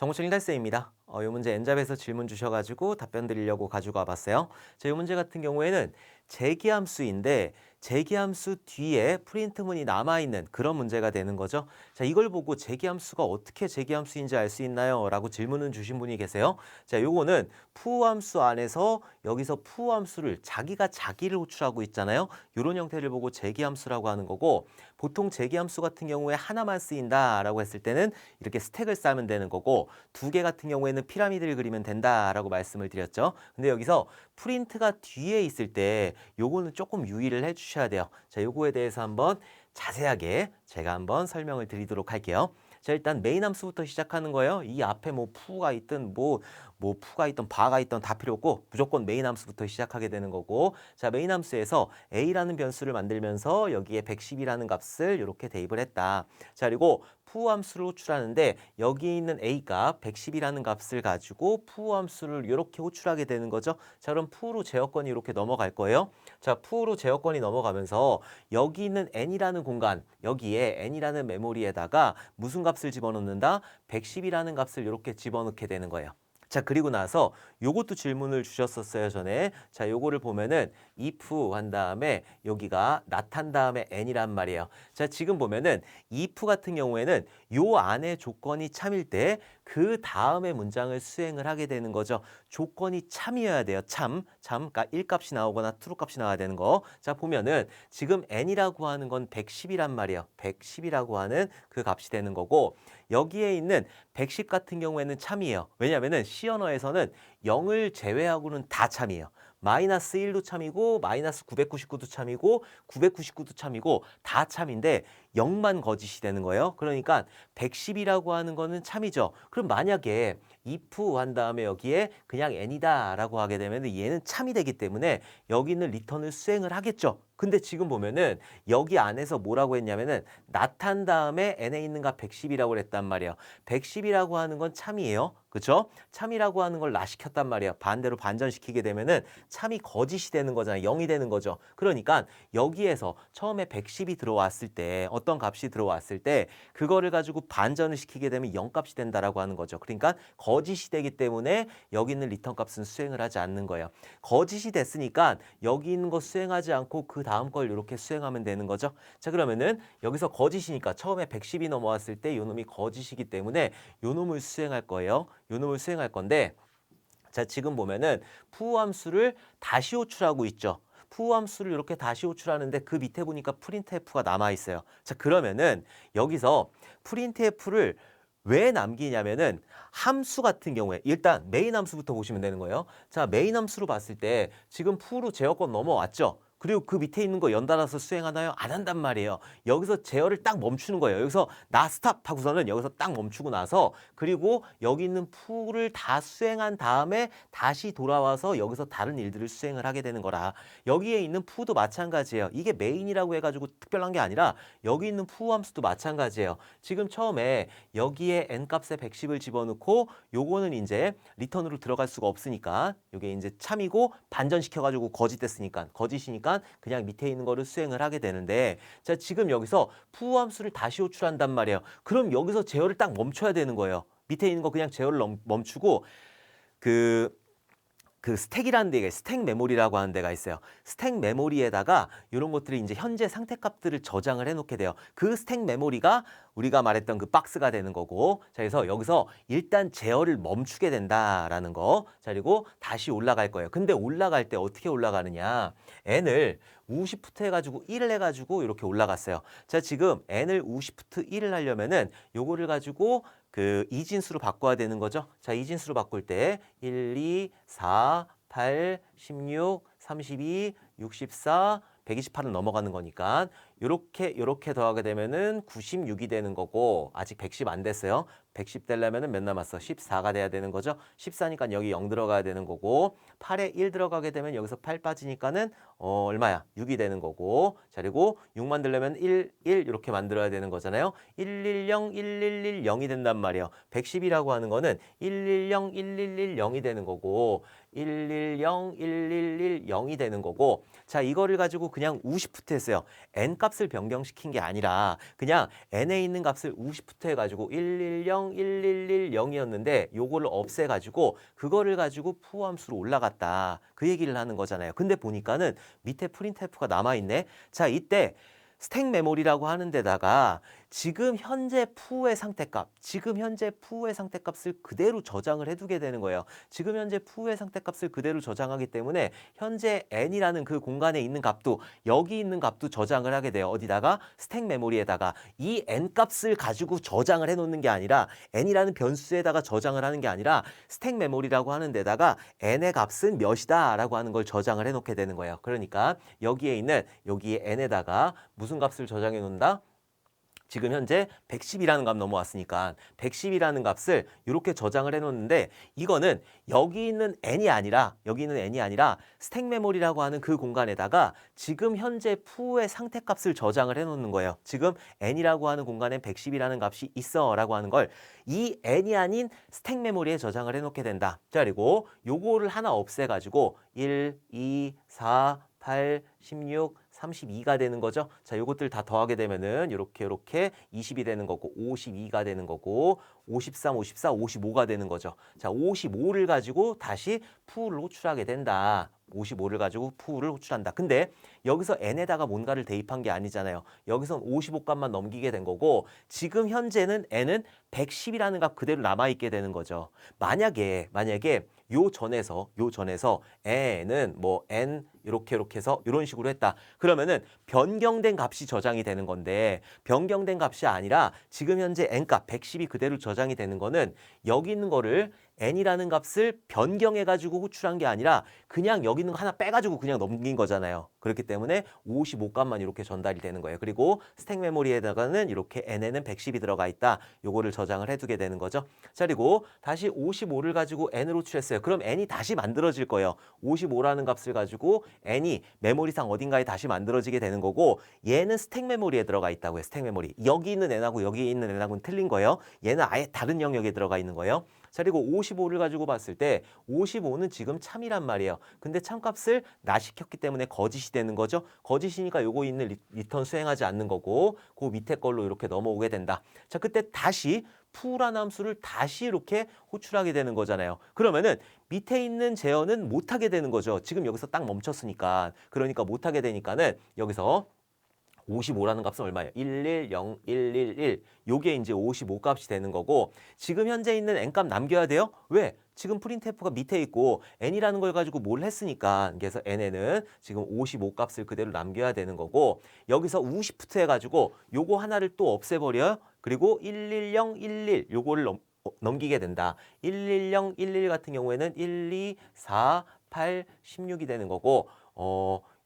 정보충 1달생입니다. 이 문제 N잡에서 질문 주셔가지고 답변 드리려고 가지고 와봤어요. 자, 이 문제 같은 경우에는 재기함수인데 재기함수 뒤에 프린트문이 남아있는 그런 문제가 되는 거죠. 자, 이걸 보고 재기함수가 어떻게 재기함수인지 알 수 있나요? 라고 질문을 주신 분이 계세요. 자, 요거는 푸함수 안에서 여기서 푸함수를 자기가 자기를 호출하고 있잖아요. 이런 형태를 보고 재기함수라고 하는 거고 보통 재기함수 같은 경우에 하나만 쓰인다라고 했을 때는 이렇게 스택을 쌓으면 되는 거고 두 개 같은 경우에는 피라미드를 그리면 된다라고 말씀을 드렸죠. 근데 여기서 프린트가 뒤에 있을 때 요거는 조금 유의를 해주셔야 돼요. 자, 요거에 대해서 한번 자세하게 제가 한번 설명을 드리도록 할게요. 자, 일단 메인 함수부터 시작하는 거예요. 이 앞에 뭐 푸가 있든 뭐 푸가 있든 바가 있든 다 필요 없고 무조건 메인 함수부터 시작하게 되는 거고, 자, 메인 함수에서 a라는 변수를 만들면서 여기에 110이라는 값을 이렇게 대입을 했다. 자, 그리고 푸 함수를 호출하는데 여기 있는 a 값 110이라는 값을 가지고 푸 함수를 이렇게 호출하게 되는 거죠. 자, 그럼 푸로 제어권이 이렇게 넘어갈 거예요. 자, 푸로 제어권이 넘어가면서 여기 있는 n이라는 공간, 여기에 n이라는 메모리에다가 무슨 값을 집어넣는다? 110이라는 값을 이렇게 집어넣게 되는 거예요. 자, 그리고 나서 요것도 질문을 주셨었어요, 전에. 자, 요거를 보면은 if 한 다음에 여기가 not 한 다음에 n이란 말이에요. 자, 지금 보면은 if 같은 경우에는 요 안에 조건이 참일 때 그 다음에 문장을 수행을 하게 되는 거죠. 조건이 참이어야 돼요. 그러니까 1값이 나오거나 true 값이 나와야 되는 거. 자, 보면은 지금 n이라고 하는 건 110이란 말이에요. 110이라고 하는 그 값이 되는 거고, 여기에 있는 110 같은 경우에는 참이에요. 왜냐하면은 C 언어에서는 0을 제외하고는 다 참이에요. 마이너스 1도 참이고 마이너스 999도 참이고 999도 참이고 다 참인데 0만 거짓이 되는 거예요. 그러니까 110이라고 하는 거는 참이죠. 그럼 만약에 if 한 다음에 여기에 그냥 n이다 라고 하게 되면 얘는 참이 되기 때문에 여기 있는 리턴을 수행을 하겠죠. 근데 지금 보면은 여기 안에서 뭐라고 했냐면은 나탄 다음에 n에 있는 값 110이라고 그랬단 말이에요. 110이라고 하는 건 참이에요. 그렇죠? 참이라고 하는 걸 나시켰단 말이에요. 반대로 반전시키게 되면은 참이 거짓이 되는 거잖아요. 0이 되는 거죠. 그러니까 여기에서 처음에 110이 들어왔을 때 어떤 값이 들어왔을 때 그거를 가지고 반전을 시키게 되면 0값이 된다라고 하는 거죠. 그러니까 거짓이 되기 때문에 여기 있는 리턴 값은 수행을 하지 않는 거예요. 거짓이 됐으니까 여기 있는 거 수행하지 않고 그 다음 걸 이렇게 수행하면 되는 거죠. 자, 그러면은 여기서 거짓이니까 처음에 110이 넘어왔을 때 요 놈이 거짓이기 때문에 요 놈을 수행할 거예요. 요 놈을 수행할 건데, 자, 지금 보면은 푸 함수를 다시 호출하고 있죠. 푸 함수를 이렇게 다시 호출하는데 그 밑에 보니까 printf가 남아 있어요. 자, 그러면은 여기서 printf를 왜 남기냐면은 함수 같은 경우에 일단 메인 함수부터 보시면 되는 거예요. 자, 메인 함수로 봤을 때 지금 푸로 제어권 넘어왔죠. 그리고 그 밑에 있는 거 연달아서 수행하나요? 안 한단 말이에요. 여기서 제어를 딱 멈추는 거예요. 여기서 나 스탑 하고서는 여기서 딱 멈추고 나서 그리고 여기 있는 풀을 다 수행한 다음에 다시 돌아와서 여기서 다른 일들을 수행을 하게 되는 거라. 여기에 있는 푸도 마찬가지예요. 이게 메인이라고 해가지고 특별한 게 아니라 여기 있는 푸 함수도 마찬가지예요. 지금 처음에 여기에 n값에 110을 집어넣고 요거는 이제 리턴으로 들어갈 수가 없으니까 요게 이제 참이고 반전시켜가지고 거짓됐으니까 거짓이니까 그냥 밑에 있는 거를 수행을 하게 되는데, 자, 지금 여기서 푸 함수를 다시 호출한단 말이에요. 그럼 여기서 제어를 딱 멈춰야 되는 거예요. 밑에 있는 거 그냥 제어를 멈추고 그 스택이라는 데가 스택 메모리라고 하는 데가 있어요. 스택 메모리에다가 이런 것들이 이제 현재 상태 값들을 저장을 해놓게 돼요. 그 스택 메모리가 우리가 말했던 그 박스가 되는 거고, 자, 그래서 여기서 일단 제어를 멈추게 된다라는 거. 자, 그리고 다시 올라갈 거예요. 근데 올라갈 때 어떻게 올라가느냐? n을 우시프트 해가지고 1을 해가지고 이렇게 올라갔어요. 자, 지금 n을 우시프트 1을 하려면은 요거를 가지고 그 이진수로 바꿔야 되는 거죠. 자, 이진수로 바꿀 때 1, 2, 4, 8, 16, 32, 64, 128은 넘어가는 거니까 요렇게 더하게 되면은 96이 되는 거고, 아직 110 안 됐어요. 110 되려면은 몇 남았어? 14가 돼야 되는 거죠. 14니까 여기 0 들어가야 되는 거고, 8에 1 들어가게 되면 여기서 8 빠지니까는 얼마야? 6이 되는 거고, 자, 그리고 6 만들려면 1 이렇게 만들어야 되는 거잖아요. 110, 111, 0이 된단 말이에요. 110이라고 하는 거는 110, 111, 0이 되는 거고, 110, 111, 0이 되는 거고, 자, 이거를 가지고 그냥 우시프트 했어요. n 값을 변경시킨 게 아니라 그냥 n에 있는 값을 우시프트 해가지고 110, 110, 111, 0이었는데 요거를 없애가지고 그거를 가지고 푸함수로 올라갔다. 그 얘기를 하는 거잖아요. 근데 보니까는 밑에 프린트f가 남아있네. 자, 이때 스택 메모리라고 하는 데다가 지금 현재 푸의 상태값, 지금 현재 푸의 상태값을 그대로 저장을 해두게 되는 거예요. 지금 현재 푸의 상태값을 그대로 저장하기 때문에 현재 n이라는 그 공간에 있는 값도 여기 있는 값도 저장을 하게 돼요. 어디다가? 스택 메모리에다가 이 n 값을 가지고 저장을 해놓는 게 아니라 n이라는 변수에다가 저장을 하는 게 아니라 스택 메모리라고 하는 데다가 n의 값은 몇이다 라고 하는 걸 저장을 해놓게 되는 거예요. 그러니까 여기에 있는 여기에 n에다가 무슨 값을 저장해 놓는다? 지금 현재 110이라는 값 넘어왔으니까 110이라는 값을 이렇게 저장을 해놓는데 이거는 여기 있는 n이 아니라 스택 메모리라고 하는 그 공간에다가 지금 현재 푸의 상태값을 저장을 해놓는 거예요. 지금 n이라고 하는 공간에 110이라는 값이 있어 라고 하는 걸 이 n이 아닌 스택 메모리에 저장을 해놓게 된다. 자, 그리고 요거를 하나 없애가지고 1, 2, 4, 8, 16, 32가 되는 거죠. 자, 요것들 다 더하게 되면은 이렇게 20이 되는 거고 52가 되는 거고 53, 54, 55가 되는 거죠. 자, 55를 가지고 다시 푸를 호출하게 된다. 55를 가지고 푸를 호출한다. 근데 여기서 n에다가 뭔가를 대입한 게 아니잖아요. 여기선 55값만 넘기게 된 거고 지금 현재는 n은 110이라는 값 그대로 남아있게 되는 거죠. 만약에 요 전에서 n은 뭐 n 이렇게 해서 이런 식으로 했다. 그러면은 변경된 값이 저장이 되는 건데 변경된 값이 아니라 지금 현재 n값 110이 그대로 저장이 되는 거는 여기 있는 거를 n이라는 값을 변경해가지고 호출한 게 아니라 그냥 여기 있는 거 하나 빼가지고 그냥 넘긴 거잖아요. 그렇기 때문에 55값만 이렇게 전달이 되는 거예요. 그리고 스택 메모리에다가는 이렇게 n에는 110이 들어가 있다. 요거를 저장을 해두게 되는 거죠. 자, 그리고 다시 55를 가지고 n을 호출했어요. 그럼 n이 다시 만들어질 거예요. 55라는 값을 가지고 n이 메모리상 어딘가에 다시 만들어지게 되는 거고 얘는 스택 메모리에 들어가 있다고요. 스택 메모리. 여기 있는 n하고 여기 있는 n하고는 틀린 거예요. 얘는 아예 다른 영역에 들어가 있는 거예요. 자, 그리고 55를 가지고 봤을 때 55는 지금 참이란 말이에요. 근데 참값을 나시켰기 때문에 거짓이 되는 거죠. 거짓이니까 요거 있는 리턴 수행하지 않는 거고 그 밑에 걸로 이렇게 넘어오게 된다. 자, 그때 다시 푸라는 함수를 다시 이렇게 호출하게 되는 거잖아요. 그러면은 밑에 있는 제어는 못하게 되는 거죠. 지금 여기서 딱 멈췄으니까. 그러니까 못하게 되니까는 여기서 55라는 값은 얼마예요? 110, 111. 요게 이제 55 값이 되는 거고 지금 현재 있는 n 값 남겨야 돼요? 왜? 지금 printf가 밑에 있고 n이라는 걸 가지고 뭘 했으니까 그래서 n에는 지금 55 값을 그대로 남겨야 되는 거고 여기서 우시프트 해가지고 요거 하나를 또 없애버려요. 그리고 110, 11 요거를 넘기게 된다. 110, 11 같은 경우에는 1, 2, 4, 8, 16이 되는 거고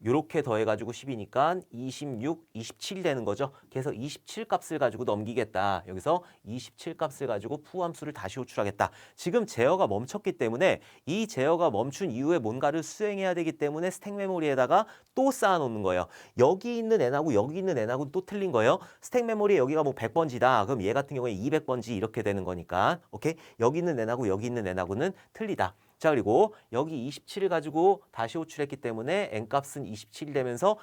요렇게 더해가지고 10이니까 26, 27이 되는 거죠. 그래서 27 값을 가지고 넘기겠다. 여기서 27 값을 가지고 푸함수를 다시 호출하겠다. 지금 제어가 멈췄기 때문에 이 제어가 멈춘 이후에 뭔가를 수행해야 되기 때문에 스택 메모리에다가 또 쌓아놓는 거예요. 여기 있는 n하고 여기 있는 n하고는 또 틀린 거예요. 스택 메모리에 여기가 뭐 100번지다. 그럼 얘 같은 경우에 200번지 이렇게 되는 거니까. 오케이? 여기 있는 n하고 여기 있는 n하고는 틀리다. 자, 그리고 여기 27을 가지고 다시 호출했기 때문에 n값은 27이 되면서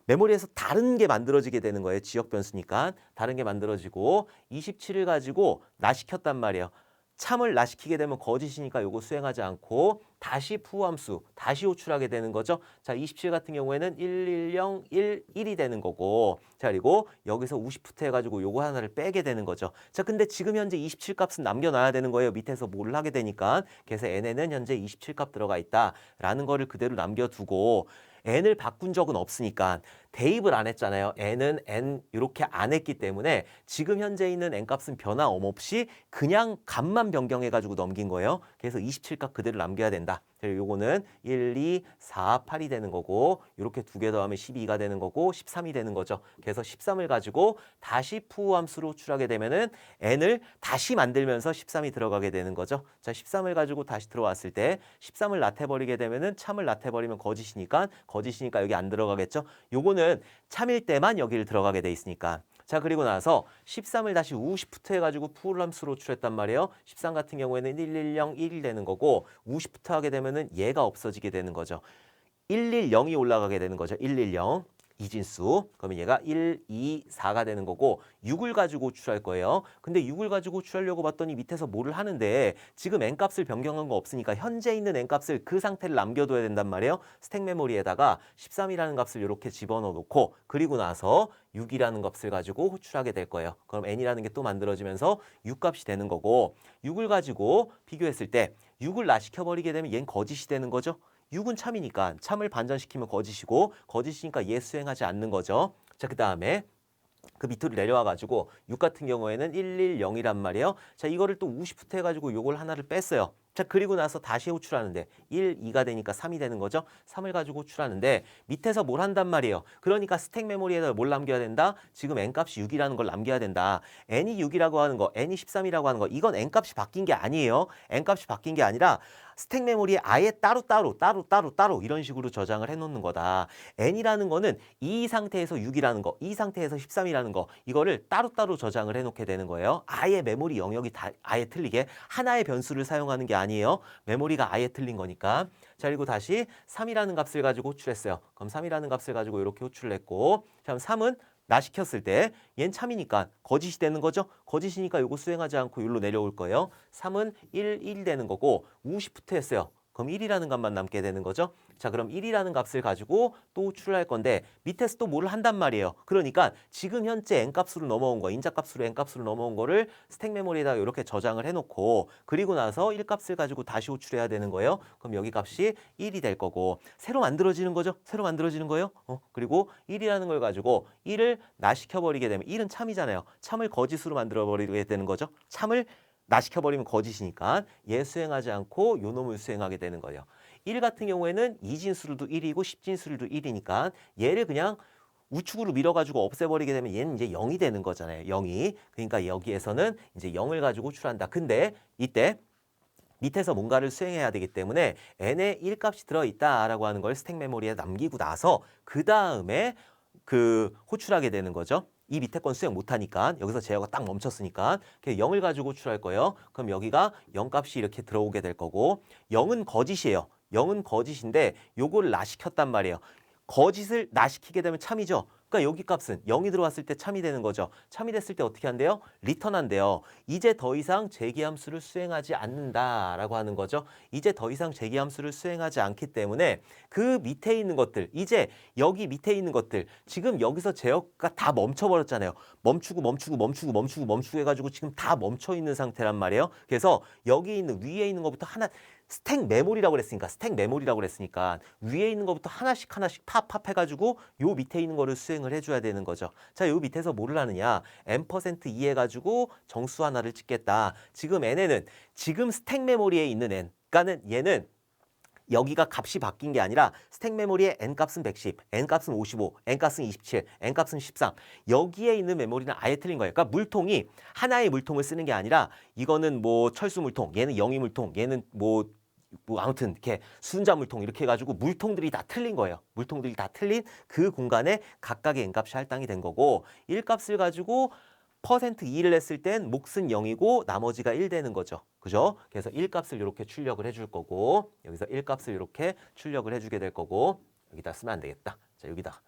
메모리에서 다른 게 만들어지게 되는 거예요. 지역 변수니까 다른 게 만들어지고 27을 가지고 나시켰단 말이에요. 참을 나시키게 되면 거짓이니까 요거 수행하지 않고 다시 푸함수, 다시 호출하게 되는 거죠. 자, 27 같은 경우에는 110, 1이 되는 거고 자, 그리고 여기서 우시프트 해가지고 요거 하나를 빼게 되는 거죠. 자, 근데 지금 현재 27 값은 남겨놔야 되는 거예요. 밑에서 뭘 하게 되니까. 그래서 n에는 현재 27 값 들어가 있다라는 거를 그대로 남겨두고 n을 바꾼 적은 없으니까 대입을 안 했잖아요. n은 n 이렇게 안 했기 때문에 지금 현재 있는 n 값은 변화 없이 그냥 값만 변경해가지고 넘긴 거예요. 그래서 27 값 그대로 남겨야 된다. 요거는 1, 2, 4, 8이 되는 거고 이렇게 두 개 더하면 12가 되는 거고 13이 되는 거죠. 그래서 13을 가지고 다시 푸 함수로 호출하게 되면은 n을 다시 만들면서 13이 들어가게 되는 거죠. 자, 13을 가지고 다시 들어왔을 때 13을 나태버리게 되면은 참을 나태버리면 거짓이니까 여기 안 들어가겠죠. 요거는 참일 때만 여기를 들어가게 돼 있으니까. 자, 그리고 나서 13을 다시 우시프트 해가지고 푸 함수로 호출했단 말이에요. 13 같은 경우에는 110, 1이 되는 거고 우시프트 하게 되면은 얘가 없어지게 되는 거죠. 110이 올라가게 되는 거죠. 110. 이진수. 그러면 얘가 1, 2, 4가 되는 거고 6을 가지고 호출할 거예요. 근데 6을 가지고 호출하려고 봤더니 밑에서 뭐를 하는데 지금 n값을 변경한 거 없으니까 현재 있는 n값을 그 상태를 남겨둬야 된단 말이에요. 스택 메모리에다가 13이라는 값을 이렇게 집어넣어 놓고 그리고 나서 6이라는 값을 가지고 호출하게 될 거예요. 그럼 n이라는 게 또 만들어지면서 6값이 되는 거고 6을 가지고 비교했을 때 6을 나시켜버리게 되면 얘는 거짓이 되는 거죠. 6은 참이니까 참을 반전시키면 거짓이고 거짓이니까 얘 수행하지 않는 거죠. 자, 그 다음에 그 밑으로 내려와 가지고 6 같은 경우에는 110이란 말이에요. 자, 이거를 또 우시부터 해가지고 요걸 하나를 뺐어요. 자, 그리고 나서 다시 호출하는데 1, 2가 되니까 3이 되는 거죠. 3을 가지고 호출하는데 밑에서 뭘 한단 말이에요. 그러니까 스택 메모리에다 뭘 남겨야 된다? 지금 n값이 6이라는 걸 남겨야 된다. n이 6이라고 하는 거, n이 13이라고 하는 거 이건 n값이 바뀐 게 아니에요. n값이 바뀐 게 아니라 스택 메모리에 아예 따로 이런 식으로 저장을 해놓는 거다. n이라는 거는 이 상태에서 6이라는 거, 이 상태에서 13이라는 거 이거를 따로따로 저장을 해놓게 되는 거예요. 아예 메모리 영역이 다 아예 틀리게 하나의 변수를 사용하는 게 아니에요. 메모리가 아예 틀린 거니까. 자, 그리고 다시 3이라는 값을 가지고 호출했어요. 그럼 3이라는 값을 가지고 이렇게 호출을 했고 자, 그럼 3은 나 시켰을 때 얜 참이니까 거짓이 되는 거죠. 거짓이니까 요거 수행하지 않고 여기로 내려올 거예요. 3은 1 되는 거고 우시프트 했어요. 그럼 1이라는 값만 남게 되는 거죠. 자, 그럼 1이라는 값을 가지고 또 호출할 건데 밑에서 또 뭐를 한단 말이에요. 그러니까 지금 현재 n값으로 넘어온 거, 인자값으로 n값으로 넘어온 거를 스택 메모리에다가 이렇게 저장을 해놓고 그리고 나서 1값을 가지고 다시 호출해야 되는 거예요. 그럼 여기 값이 1이 될 거고 새로 만들어지는 거죠. 새로 만들어지는 거예요. 그리고 1이라는 걸 가지고 1을 나시켜버리게 되면 1은 참이잖아요. 참을 거짓으로 만들어버리게 되는 거죠. 참을 나시켜버리면 거짓이니까 얘 수행하지 않고 요 놈을 수행하게 되는 거예요. 1 같은 경우에는 이진수로도 1이고 10진수로도 1이니까 얘를 그냥 우측으로 밀어가지고 없애버리게 되면 얘는 이제 0이 되는 거잖아요. 0이. 그러니까 여기에서는 이제 0을 가지고 호출한다. 근데 이때 밑에서 뭔가를 수행해야 되기 때문에 n에 1값이 들어있다라고 하는 걸 스택 메모리에 남기고 나서 그 다음에 그 호출하게 되는 거죠. 이 밑에 건 수행 못하니까 여기서 제어가 딱 멈췄으니까 0을 가지고 호출할 거예요. 그럼 여기가 0값이 이렇게 들어오게 될 거고 0은 거짓이에요. 0은 거짓인데 요걸 나시켰단 말이에요. 거짓을 나시키게 되면 참이죠. 그러니까 여기 값은 0이 들어왔을 때 참이 되는 거죠. 참이 됐을 때 어떻게 한대요? 리턴한대요. 이제 더 이상 재기함수를 수행하지 않는다라고 하는 거죠. 이제 더 이상 재기함수를 수행하지 않기 때문에 그 밑에 있는 것들, 이제 여기 밑에 있는 것들, 지금 여기서 제어가 다 멈춰버렸잖아요. 멈추고 해가지고 지금 다 멈춰 있는 상태란 말이에요. 그래서 여기 있는 위에 있는 것부터 하나 스택 메모리라고 그랬으니까 위에 있는 것부터 하나씩 팝 해가지고 요 밑에 있는 거를 수행을 해줘야 되는 거죠. 자, 요 밑에서 뭐를 하느냐? n%2 해가지고 정수 하나를 찍겠다. 지금 n에는 지금 스택 메모리에 있는 n, 그러니까는 얘는 여기가 값이 바뀐 게 아니라 스택 메모리의 n값은 110, n값은 55, n값은 27, n값은 13 여기에 있는 메모리는 아예 틀린 거예요. 그러니까 물통이 하나의 물통을 쓰는 게 아니라 이거는 뭐 철수 물통, 얘는 영희 물통, 얘는 뭐 아무튼 이렇게 순자 물통 이렇게 해가지고 물통들이 다 틀린 거예요. 물통들이 다 틀린 그 공간에 각각의 n값이 할당이 된 거고 1값을 가지고 %2를 했을 땐 몫은 0이고 나머지가 1 되는 거죠. 그죠? 그래서 1값을 이렇게 출력을 해줄 거고 여기서 1값을 이렇게 출력을 해주게 될 거고 여기다 쓰면 안 되겠다. 자, 여기다가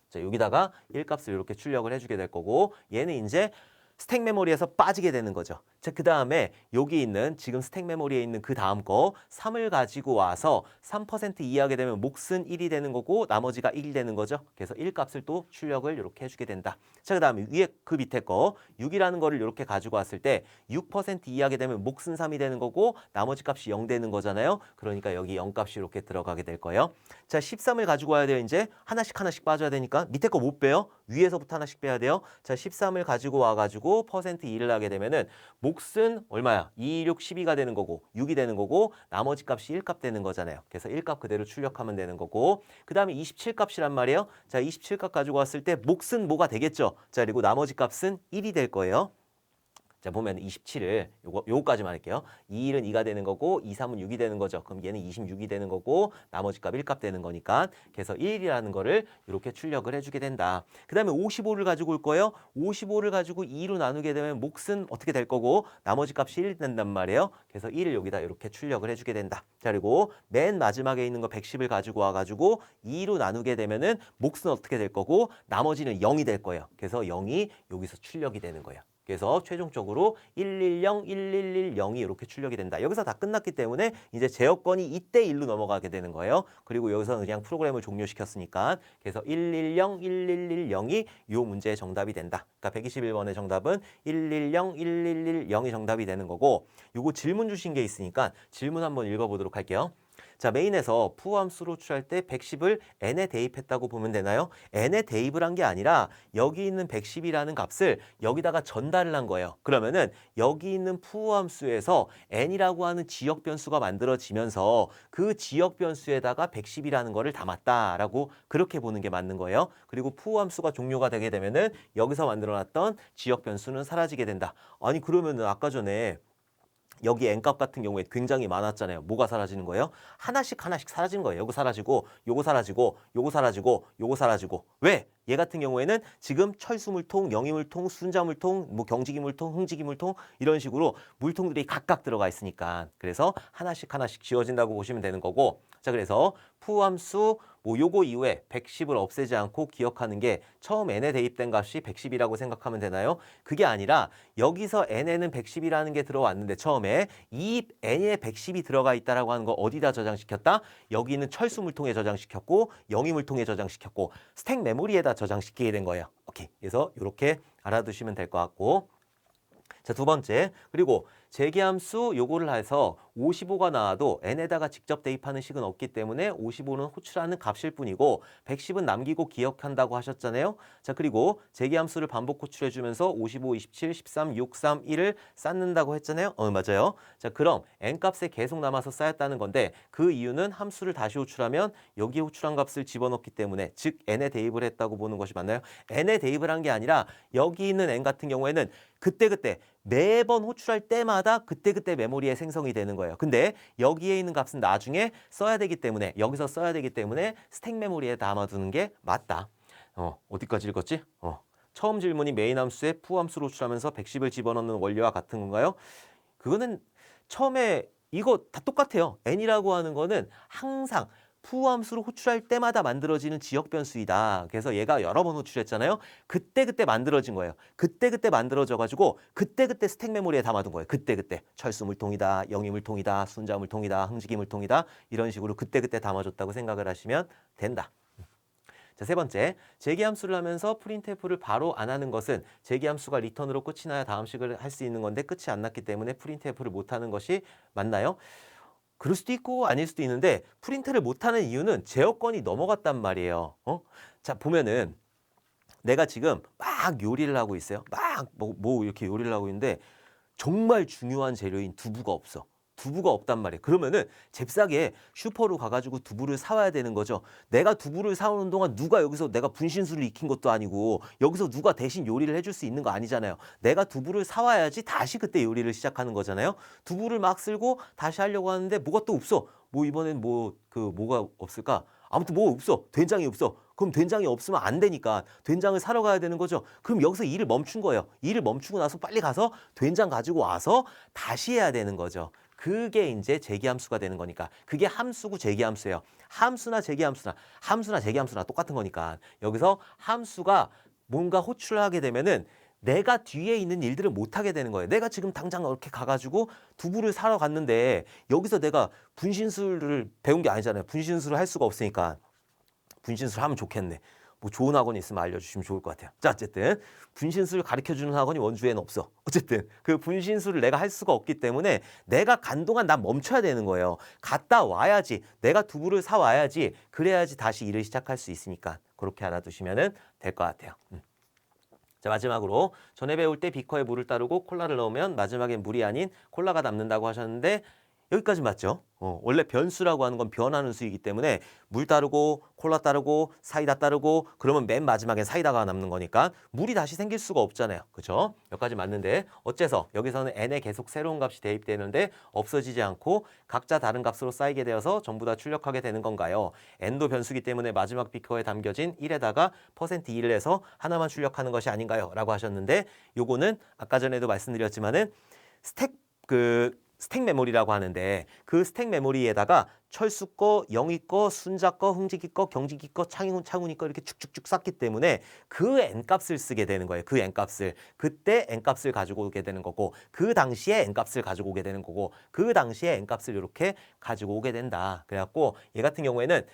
자, 여기다가 1값을 이렇게 출력을 해주게 될 거고 얘는 이제 스택 메모리에서 빠지게 되는 거죠. 자, 그 다음에 여기 있는 지금 스택 메모리에 있는 그 다음 거 3을 가지고 와서 3% 이하게 되면 몫은 1이 되는 거고 나머지가 1이 되는 거죠. 그래서 1값을 또 출력을 이렇게 해주게 된다. 자, 그 다음에 위에 그 밑에 거 6이라는 거를 이렇게 가지고 왔을 때 6% 이하게 되면 몫은 3이 되는 거고 나머지 값이 0 되는 거잖아요. 그러니까 여기 0값이 이렇게 들어가게 될 거예요. 자, 13을 가지고 와야 돼요. 이제 하나씩 빠져야 되니까 밑에 거 못 빼요. 위에서부터 하나씩 빼야 돼요. 자, 13을 가지고 와가지고 %2를 하게 되면은 몫은 얼마야? 2, 6, 12가 되는 거고 6이 되는 거고 나머지 값이 1값 되는 거잖아요. 그래서 1값 그대로 출력하면 되는 거고 그 다음에 27값이란 말이에요. 자, 27값 가지고 왔을 때 몫은 뭐가 되겠죠? 자, 그리고 나머지 값은 1이 될 거예요. 자, 보면 27을 요거까지만 할게요. 2일은 2가 되는 거고 2, 3은 6이 되는 거죠. 그럼 얘는 26이 되는 거고 나머지 값 1값 되는 거니까 그래서 1이라는 거를 이렇게 출력을 해주게 된다. 그 다음에 55를 가지고 올 거예요. 55를 가지고 2로 나누게 되면 몫은 어떻게 될 거고 나머지 값이 1 된단 말이에요. 그래서 1을 여기다 이렇게 출력을 해주게 된다. 자, 그리고 맨 마지막에 있는 거 110을 가지고 와가지고 2로 나누게 되면은 몫은 어떻게 될 거고 나머지는 0이 될 거예요. 그래서 0이 여기서 출력이 되는 거예요. 그래서 최종적으로 110, 1110이 이렇게 출력이 된다. 여기서 다 끝났기 때문에 이제 제어권이 이때 1로 넘어가게 되는 거예요. 그리고 여기서는 그냥 프로그램을 종료시켰으니까 그래서 110, 1110이 이 문제의 정답이 된다. 그러니까 121번의 정답은 110, 1110이 정답이 되는 거고 요거 질문 주신 게 있으니까 질문 한번 읽어보도록 할게요. 자, 메인에서 푸함수로 호출할 때 110을 n에 대입했다고 보면 되나요? n에 대입을 한 게 아니라 여기 있는 110이라는 값을 여기다가 전달을 한 거예요. 그러면은 여기 있는 푸함수에서 n이라고 하는 지역 변수가 만들어지면서 그 지역 변수에다가 110이라는 거를 담았다라고 그렇게 보는 게 맞는 거예요. 그리고 푸함수가 종료가 되게 되면은 여기서 만들어놨던 지역 변수는 사라지게 된다. 아니 그러면은 아까 전에 여기 n값 같은 경우에 굉장히 많았잖아요. 뭐가 사라지는 거예요? 하나씩 사라지는 거예요. 요거 사라지고, 요거 사라지고, 요거 사라지고, 요거 사라지고. 왜? 얘 같은 경우에는 지금 철수물통, 영희물통, 순자물통, 뭐 경지기물통, 흥지기물통 이런 식으로 물통들이 각각 들어가 있으니까 그래서 하나씩 지워진다고 보시면 되는 거고 자 그래서 푸함수 뭐 요거 이후에 110을 없애지 않고 기억하는 게 처음 n에 대입된 값이 110이라고 생각하면 되나요? 그게 아니라 여기서 n에는 110이라는 게 들어왔는데 처음에 이 n에 110이 들어가 있다라고 하는 거 어디다 저장시켰다? 여기 있는 철수물통에 저장시켰고 영희물통에 저장시켰고 스택 메모리에다 저장시키게 된 거예요. 오케이. 그래서 이렇게 알아두시면 될 것 같고 자, 두 번째. 그리고 재계함수 요거를 해서 55가 나와도 n에다가 직접 대입하는 식은 없기 때문에 55는 호출하는 값일 뿐이고 110은 남기고 기억한다고 하셨잖아요. 자, 그리고 재계함수를 반복 호출해 주면서 55, 27, 13, 6, 3, 1을 쌓는다고 했잖아요. 맞아요. 자, 그럼 n값에 계속 남아서 쌓였다는 건데 그 이유는 함수를 다시 호출하면 여기 호출한 값을 집어넣기 때문에 즉 n에 대입을 했다고 보는 것이 맞나요? n에 대입을 한 게 아니라 여기 있는 n 같은 경우에는 그때그때 매번 호출할 때마다 그때그때 메모리에 생성이 되는 거예요. 근데 여기에 있는 값은 나중에 써야 되기 때문에 여기서 써야 되기 때문에 스택 메모리에 담아두는 게 맞다. 어디까지 읽었지? 처음 질문이 메인 함수에 푸 함수로 호출하면서 110을 집어넣는 원리와 같은 건가요? 그거는 처음에 이거 다 똑같아요. n이라고 하는 거는 항상 푸함수로 호출할 때마다 만들어지는 지역 변수이다. 그래서 얘가 여러 번 호출했잖아요. 그때그때 만들어진 거예요. 그때그때 만들어져가지고 그때그때 스택 메모리에 담아둔 거예요. 그때그때 철수물통이다, 영희물통이다, 순자물통이다, 흥지기물통이다 이런 식으로 그때그때 담아줬다고 생각을 하시면 된다. 자, 세 번째, 재계함수를 하면서 프린트F를 바로 안 하는 것은 재계함수가 리턴으로 끝이 나야 다음 식을 할 수 있는 건데 끝이 안 났기 때문에 프린트F를 못하는 것이 맞나요? 그럴 수도 있고 아닐 수도 있는데 프린트를 못하는 이유는 제어권이 넘어갔단 말이에요. 자, 보면은 내가 지금 막 요리를 하고 있어요. 막 뭐 이렇게 요리를 하고 있는데 정말 중요한 재료인 두부가 없어. 두부가 없단 말이에요. 그러면은 잽싸게 슈퍼로 가가지고 두부를 사와야 되는 거죠. 내가 두부를 사오는 동안 누가 여기서 내가 분신술을 익힌 것도 아니고 여기서 누가 대신 요리를 해줄 수 있는 거 아니잖아요. 내가 두부를 사와야지 다시 그때 요리를 시작하는 거잖아요. 두부를 막 쓸고 다시 하려고 하는데 뭐가 또 없어. 뭐 이번엔 뭐가 없을까? 아무튼 뭐 없어. 된장이 없어. 그럼 된장이 없으면 안 되니까 된장을 사러 가야 되는 거죠. 그럼 여기서 일을 멈춘 거예요. 일을 멈추고 나서 빨리 가서 된장 가지고 와서 다시 해야 되는 거죠. 그게 이제 재계함수가 되는 거니까 그게 함수고 재계함수예요. 함수나 재계함수나 똑같은 거니까 여기서 함수가 뭔가 호출을 하게 되면은 내가 뒤에 있는 일들을 못 하게 되는 거예요. 내가 지금 당장 이렇게 가가지고 두부를 사러 갔는데 여기서 내가 분신술을 배운 게 아니잖아요. 분신술을 할 수가 없으니까 분신술 하면 좋겠네. 뭐 좋은 학원이 있으면 알려주시면 좋을 것 같아요. 자, 어쨌든 분신술을 가르쳐주는 학원이 원주에는 없어. 어쨌든 그 분신술을 내가 할 수가 없기 때문에 내가 간 동안 난 멈춰야 되는 거예요. 갔다 와야지. 내가 두부를 사 와야지. 그래야지 다시 일을 시작할 수 있으니까 그렇게 알아두시면 될 것 같아요. 자, 마지막으로 전에 배울 때 비커에 물을 따르고 콜라를 넣으면 마지막엔 물이 아닌 콜라가 남는다고 하셨는데 여기까지 맞죠? 원래 변수라고 하는 건 변하는 수이기 때문에 물 따르고 콜라 따르고 사이다 따르고 그러면 맨 마지막엔 사이다가 남는 거니까 물이 다시 생길 수가 없잖아요. 그죠? 여기까지 맞는데 어째서 여기서는 n에 계속 새로운 값이 대입되는데 없어지지 않고 각자 다른 값으로 쌓이게 되어서 전부 다 출력하게 되는 건가요? n도 변수기 때문에 마지막 비커에 담겨진 1에다가 %2를 해서 하나만 출력하는 것이 아닌가요? 라고 하셨는데 요거는 아까 전에도 말씀드렸지만은 스택 메모리라고 하는데 그 스택 메모리에다가 철수 거, 영희 거, 순자 거, 흥직이 거, 경직이 거, 창훈이 거 이렇게 축축축 쌓기 때문에 그 n값을 쓰게 되는 거예요. 그 n값을. 그때 n값을 가지고 오게 되는 거고 그 당시에 n값을 가지고 오게 되는 거고 그 당시에 n값을 이렇게 가지고 오게 된다. 그래갖고 얘 같은 경우에는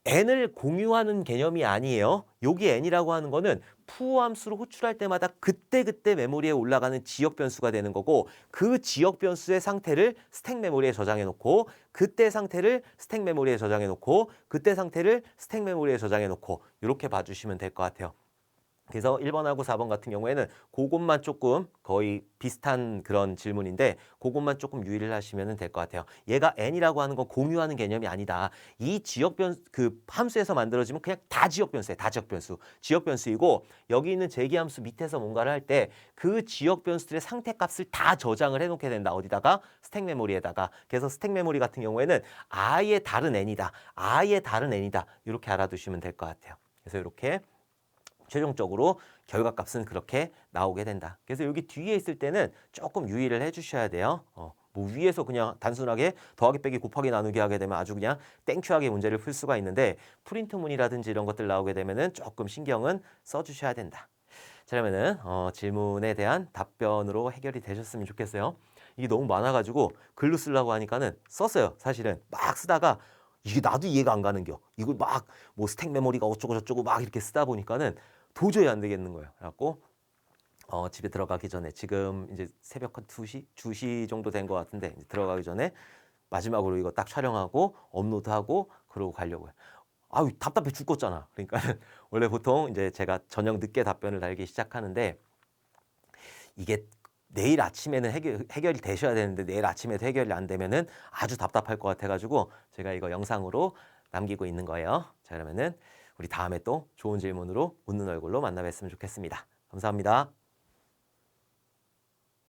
n을 공유하는 개념이 아니에요. 여기 n이라고 하는 거는 푸함수로 호출할 때마다 그때그때 메모리에 올라가는 지역 변수가 되는 거고 그 지역 변수의 상태를 스택 메모리에 저장해 놓고 그때 상태를 스택 메모리에 저장해 놓고 그때 상태를 스택 메모리에 저장해 놓고 이렇게 봐주시면 될 것 같아요. 그래서 1번하고 4번 같은 경우에는 그것만 조금 거의 비슷한 그런 질문인데 그것만 조금 유의를 하시면 될 것 같아요. 얘가 n이라고 하는 건 공유하는 개념이 아니다. 이 지역 변수 그 함수에서 만들어지면 그냥 다 지역 변수예요. 다 지역 변수. 지역 변수이고 여기 있는 재기함수 밑에서 뭔가를 할 때 그 지역 변수들의 상태 값을 다 저장을 해 놓게 된다. 어디다가? 스택 메모리에다가. 그래서 스택 메모리 같은 경우에는 아예 다른 n이다. 아예 다른 n이다. 이렇게 알아두시면 될 것 같아요. 그래서 이렇게 최종적으로 결과값은 그렇게 나오게 된다. 그래서 여기 뒤에 있을 때는 조금 유의를 해주셔야 돼요. 뭐 위에서 그냥 단순하게 더하기 빼기 곱하기 나누기 하게 되면 아주 그냥 땡큐하게 문제를 풀 수가 있는데 프린트문이라든지 이런 것들 나오게 되면은 조금 신경은 써주셔야 된다. 자, 그러면은 질문에 대한 답변으로 해결이 되셨으면 좋겠어요. 이게 너무 많아가지고 글로 쓰려고 하니까는 썼어요. 사실은 막 쓰다가 이게 나도 이해가 안 가는 겨. 이걸 막 뭐 스택 메모리가 어쩌고 저쩌고 막 이렇게 쓰다 보니까는 도저히 안 되겠는 거예요. 그래갖고 집에 들어가기 전에 지금 이제 새벽 한 2시, 2시 정도 된 것 같은데 이제 들어가기 전에 마지막으로 이거 딱 촬영하고 업로드하고 그러고 가려고요. 아유 답답해 죽겠잖아. 그러니까 원래 보통 이제 제가 저녁 늦게 답변을 달기 시작하는데 이게 내일 아침에는 해결이 되셔야 되는데 내일 아침에도 해결이 안 되면은 아주 답답할 것 같아가지고 제가 이거 영상으로 남기고 있는 거예요. 자, 그러면은 우리 다음에 또 좋은 질문으로 웃는 얼굴로 만나 뵀으면 좋겠습니다. 감사합니다.